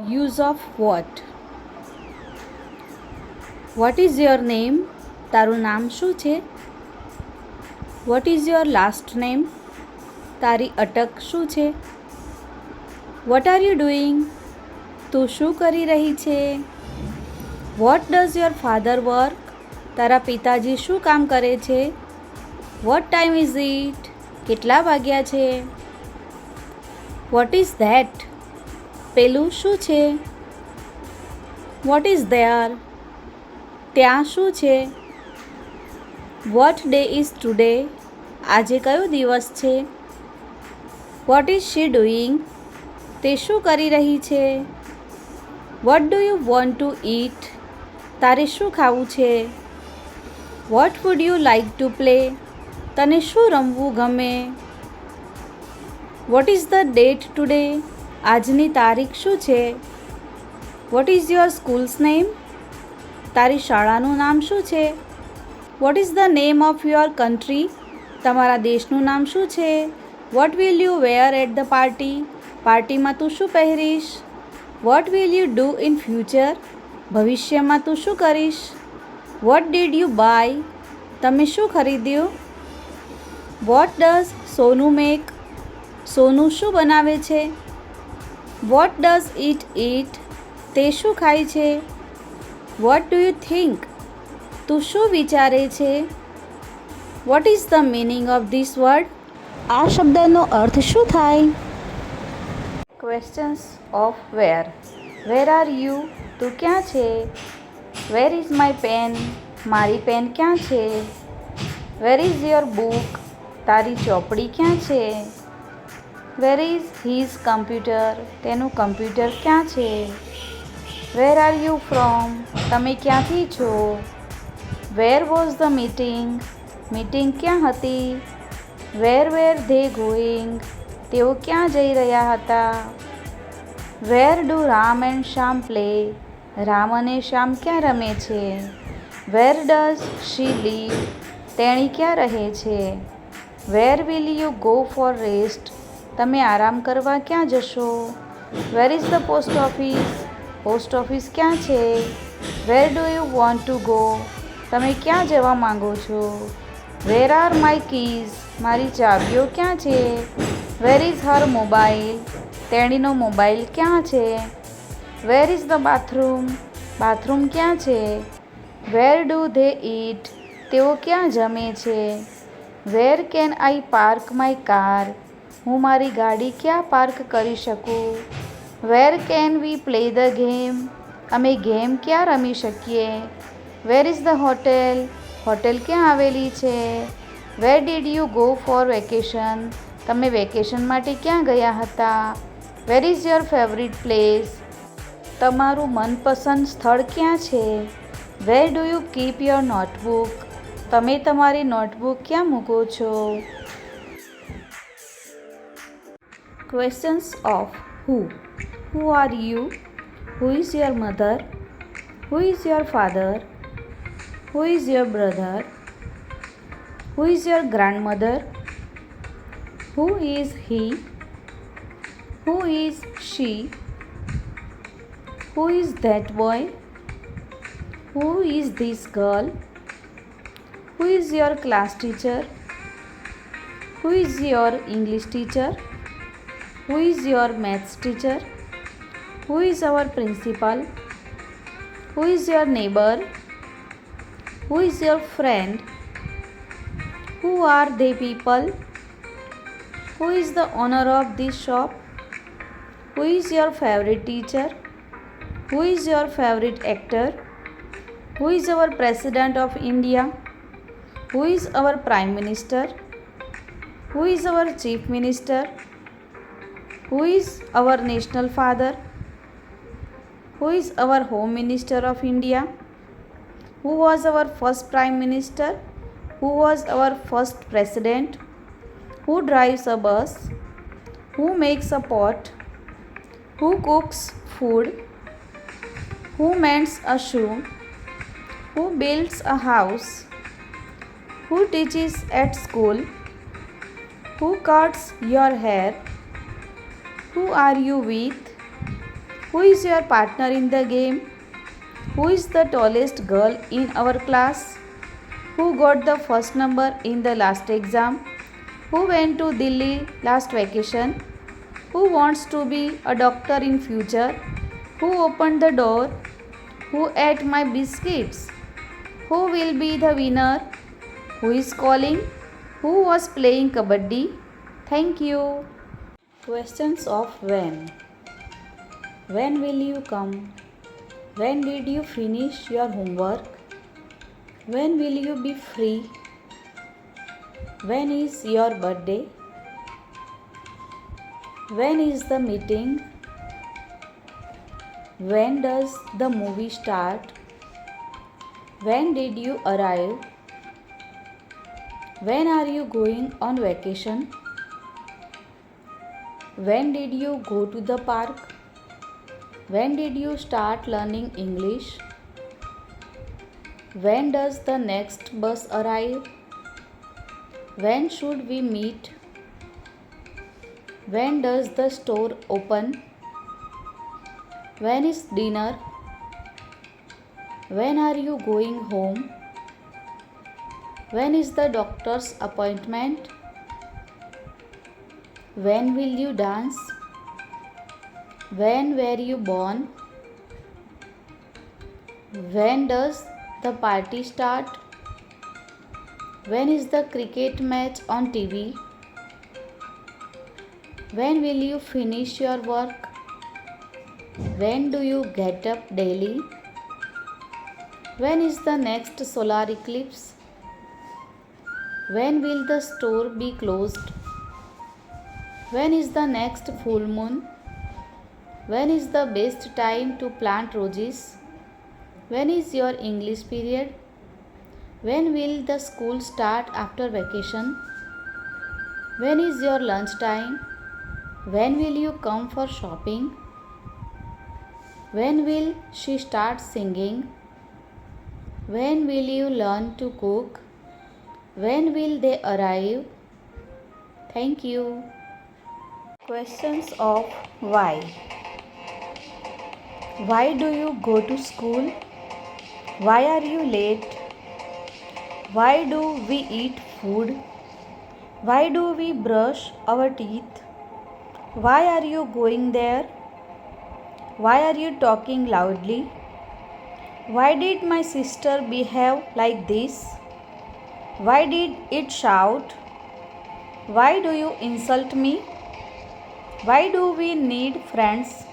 Use of what? What is your name? તારું નામ શું છે? What is your last name? તારી અટક શું છે? What are you doing? તું શું કરી રહી છે? What does your father work? તારા પિતાજી શું કામ કરે છે? What time is it? કેટલા વાગ્યા છે? What is that? પેલું શું છે? What is there? ત્યાં શું છે? What day is today? આજે કયો દિવસ છે? What is she doing? તે શું કરી રહી છે? What do you want to eat? તારે શું ખાવું છે? What would you like to play? તને શું રમવું ગમે? What is the date today? આજની તારીખ શું છે? What is your school's name? તારી શાળાનું નામ શું છે? What is the name of your country? તમારા દેશનું નામ શું છે? What will you wear at the party? પાર્ટીમાં તું શું પહેરીશ? What will you do in future? ભવિષ્યમાં તું શું કરીશ? What did you buy? તમે શું ખરીદ્યું? What does Sonu make? સોનુ શું બનાવે છે? What does it eat? તે શું ખાય છે? What do you think? તું શું વિચારે છે? What is the meaning of this word? આ શબ્દનો અર્થ શું થાય? Questions of where. Where are you? તું ક્યાં છે? Where is my pen? મારી પેન ક્યાં છે? Where is your book? તારી ચોપડી ક્યાં છે? Where is his computer? તેનું કમ્પ્યુટર ક્યાં છે? Where are you from? તમે ક્યાંથી છો? Where was the meeting? Meeting ક્યાં હતી? Where were they going? તેઓ ક્યાં જઈ રહ્યા હતા? Where do Ram and Shyam play? Ram અને શ્યામ ક્યાં રમે છે? Where does she live? તેણી ક્યાં રહે છે? Where will you go for rest? તમે આરામ કરવા ક્યાં જશો? Where is the post office? Post office ક્યાં છે? Where do you want to go? તમે ક્યાં જવા માંગો છો? Where are my keys? મારી ચાવીઓ ક્યાં છે? Where is her mobile? તેણીનો મોબાઈલ ક્યાં છે? Where is the bathroom? Bathroom ક્યાં છે? Where do they eat? તેઓ ક્યાં જમે છે? Where can I park my car? હું મારી ગાડી ક્યાં પાર્ક કરી શકું? Where can we play the game? અમે ગેમ ક્યાં રમી શકીએ? Where is the hotel? Hotel ક્યાં આવેલી છે? Where did you go for vacation? તમે વેકેશન માટે ક્યાં ગયા હતા? Where is your favorite place? તમારું મનપસંદ સ્થળ ક્યાં છે? Where do you keep your notebook? તમે તમારી નોટબુક ક્યાં મૂકો છો? Questions of who. Who are you? Who is your mother? Who is your father? Who is your brother? Who is your grandmother? Who is he? Who is she? Who is that boy? Who is this girl? Who is your class teacher? Who is your English teacher? Who is your maths teacher? Who is our principal? Who is your neighbor? Who is your friend? Who are they people? Who is the owner of this shop? Who is your favorite teacher? Who is your favorite actor? Who is our President of India? Who is our Prime Minister? Who is our Chief Minister? Who is our National Father? Who is our Home Minister of India? Who was our first Prime Minister? Who was our first President? Who drives a bus? Who makes a pot? Who cooks food? Who mends a shoe? Who builds a house? Who teaches at school? Who cuts your hair? Who are you with? Who is your partner in the game? Who is the tallest girl in our class? Who got the first number in the last exam? Who went to Delhi last vacation? Who wants to be a doctor in future? Who opened the door? Who ate my biscuits? Who will be the winner? Who is calling? Who was playing kabaddi? Thank you. Questions of when. When will you come? When did you finish your homework? When will you be free? When is your birthday? When is the meeting? When does the movie start? When did you arrive? When are you going on vacation? When did you go to the park? When did you start learning English? When does the next bus arrive? When should we meet? When does the store open? When is dinner? When are you going home? When is the doctor's appointment? When will you dance? When were you born? When does the party start? When is the cricket match on TV? When will you finish your work? When do you get up daily? When is the next solar eclipse? When will the store be closed? When is the next full moon? When is the best time to plant roses? When is your English period? When will the school start after vacation? When is your lunch time? When will you come for shopping? When will she start singing? When will you learn to cook? When will they arrive? Thank you. Questions of why. Why do you go to school? Why are you late? Why do we eat food? Why do we brush our teeth? Why are you going there? Why are you talking loudly? Why did my sister behave like this? Why did it shout? Why do you insult me? Why do we need friends?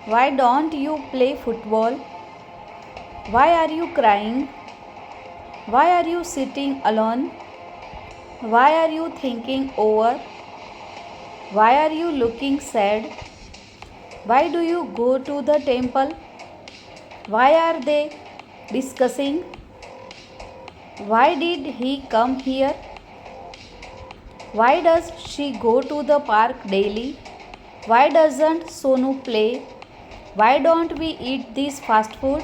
Why don't you play football? Why are you crying? Why are you sitting alone? Why are you thinking over? Why are you looking sad? Why do you go to the temple? Why are they discussing? Why did he come here? Why does she go to the park daily? Why doesn't Sonu play? Why don't we eat this fast food?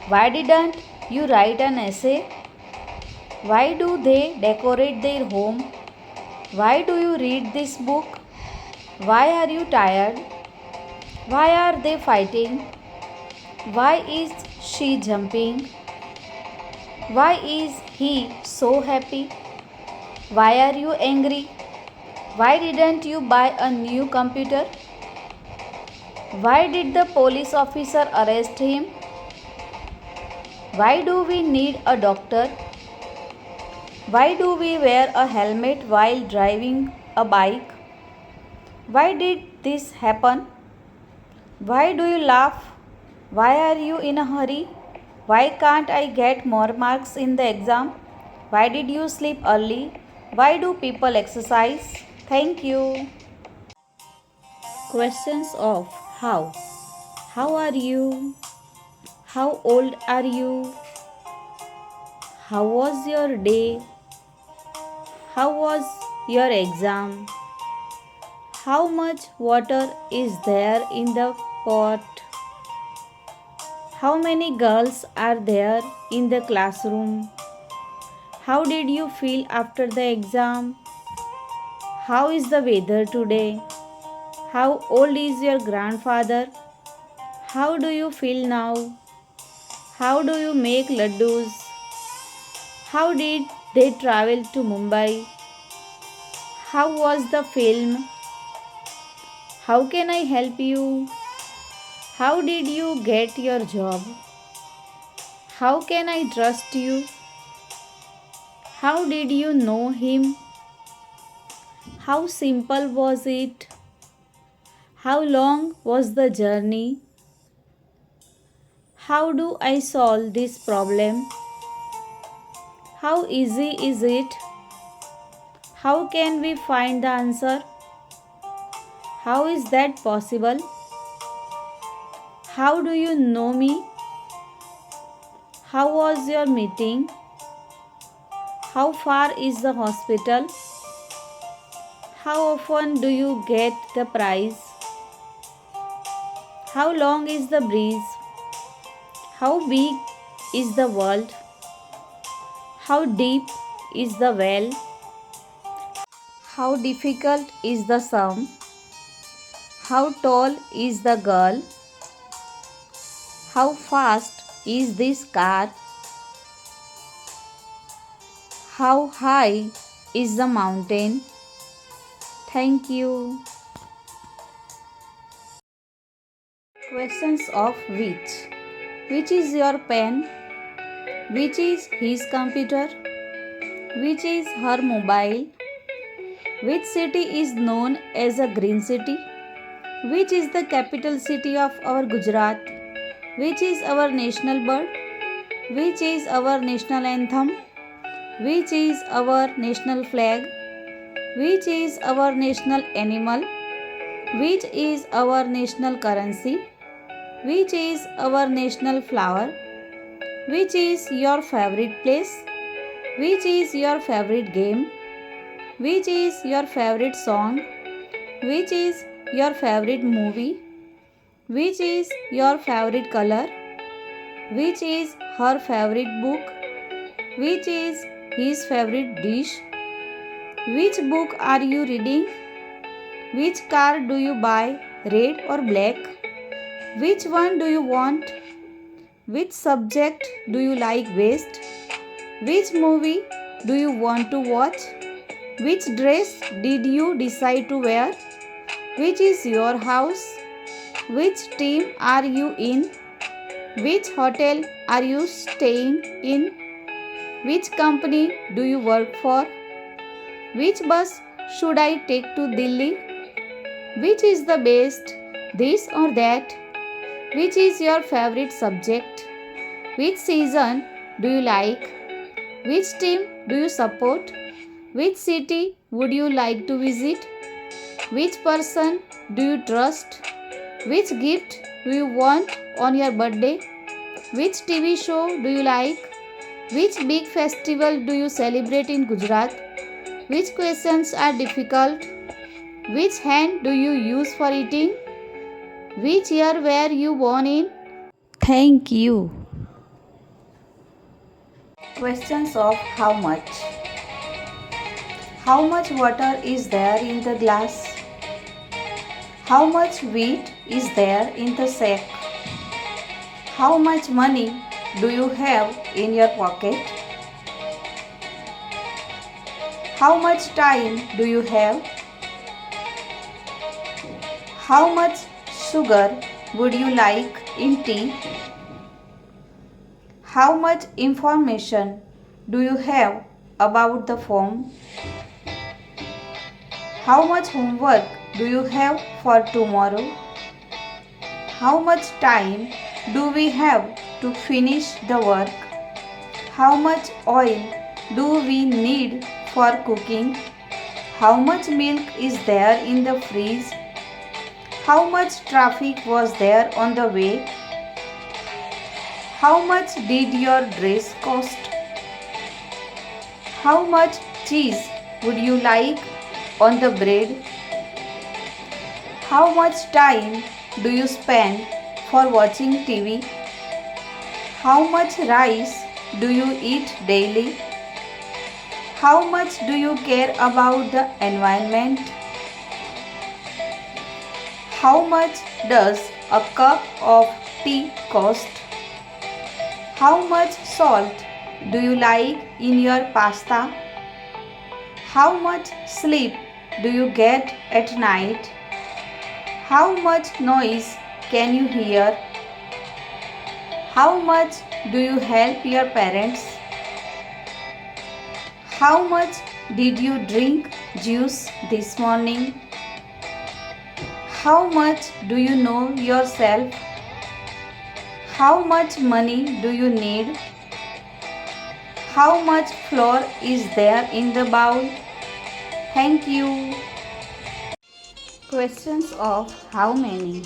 Why didn't you write an essay? Why do they decorate their home? Why do you read this book? Why are you tired? Why are they fighting? Why is she jumping? Why is he so happy? Why are you angry? Why didn't you buy a new computer? Why did the police officer arrest him? Why do we need a doctor? Why do we wear a helmet while driving a bike? Why did this happen? Why do you laugh? Why are you in a hurry? Why can't I get more marks in the exam? Why did you sleep early? Why do people exercise? Thank you. Questions of how. How are you? How old are you? How was your day? How was your exam? How much water is there in the pot? How many girls are there in the classroom? How did you feel after the exam? How is the weather today? How old is your grandfather? How do you feel now? How do you make laddus? How did they travel to Mumbai? How was the film? How can I help you? How did you get your job? How can I trust you? How did you know him? How simple was it? How long was the journey? How do I solve this problem? How easy is it? How can we find the answer? How is that possible? How do you know me? How was your meeting? How far is the hospital? How often do you get the prize? How long is the breeze? How big is the world? How deep is the well? How difficult is the sum? How tall is the girl? How fast is this car? How high is the mountain? Thank you. Questions of which? Which is your pen? Which is his computer? Which is her mobile? Which city is known as a green city? Which is the capital city of our Gujarat? Which is our national bird? Which is our national anthem? Which is our national flag? Which is our national animal? Which is our national currency? Which is our national flower? Which is your favorite place? Which is your favorite game? Which is your favorite song? Which is your favorite movie? Which is your favorite color? Which is her favorite book? Which is his favorite dish? Which book are you reading? Which car do you buy, red or black? Which one do you want? Which subject do you like best? Which movie do you want to watch? Which dress did you decide to wear? Which is your house? Which team are you in? Which hotel are you staying in? Which company do you work for? Which bus should I take to Delhi? Which is the best, this or that? Which is your favorite subject? Which season do you like? Which team do you support? Which city would you like to visit? Which person do you trust? Which gift do you want on your birthday? Which TV show do you like? Which big festival do you celebrate in Gujarat? Which questions are difficult? Which hand do you use for eating? Which year were you born in? Thank you. Questions of how much? How much water is there in the glass? How much wheat is there in the sack? How much money do you have in your pocket? How much time do you have? How much sugar would you like in tea? How much information do you have about the form? How much homework do you have for tomorrow? How much time do we have to finish the work? How much oil do we need for cooking? How much milk is there in the fridge? How much traffic was there on the way? How much did your dress cost? How much cheese would you like on the bread? How much time do you spend for watching TV? How much rice do you eat daily? How much do you care about the environment? How much does a cup of tea cost? How much salt do you like in your pasta? How much sleep do you get at night? How much noise can you hear? How much do you help your parents? How much did you drink juice this morning? How much do you know yourself? How much money do you need? How much flour is there in the bowl? Thank you. Questions of how many?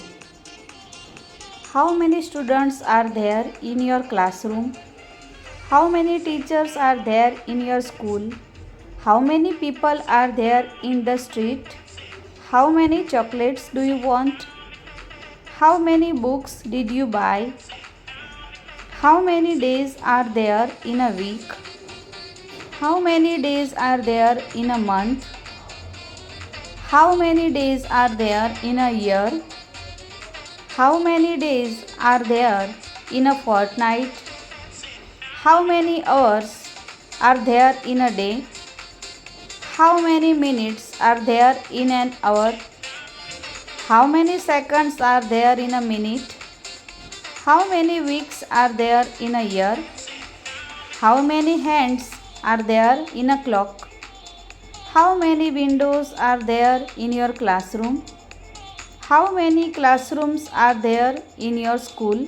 How many students are there in your classroom? How many teachers are there in your school? How many people are there in the street? How many chocolates do you want? How many books did you buy? How many days are there in a week? How many days are there in a month? How many days are there in a year? How many days are there in a fortnight? How many hours are there in a day? How many minutes are there in an hour? How many seconds are there in a minute? How many weeks are there in a year? How many hands are there in a clock? How many windows are there in your classroom? How many classrooms are there in your school?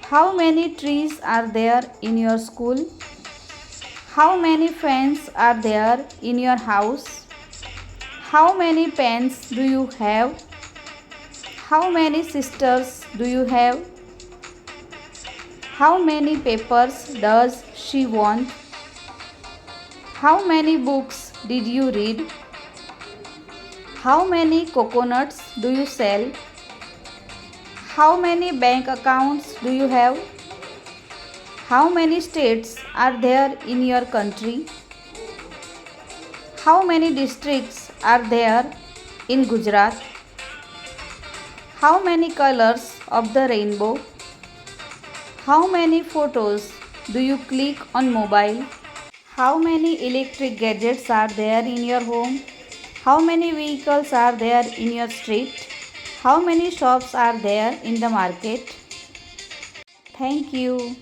How many trees are there in your school? How many fans are there in your house? How many pens do you have? How many sisters do you have? How many papers does she want? How many books did you read? How many coconuts do you sell? How many bank accounts do you have? How many states are there in your country? How many districts are there in Gujarat? How many colors of the rainbow? How many photos do you click on mobile? How many electric gadgets are there in your home? How many vehicles are there in your street? How many shops are there in the market? Thank you.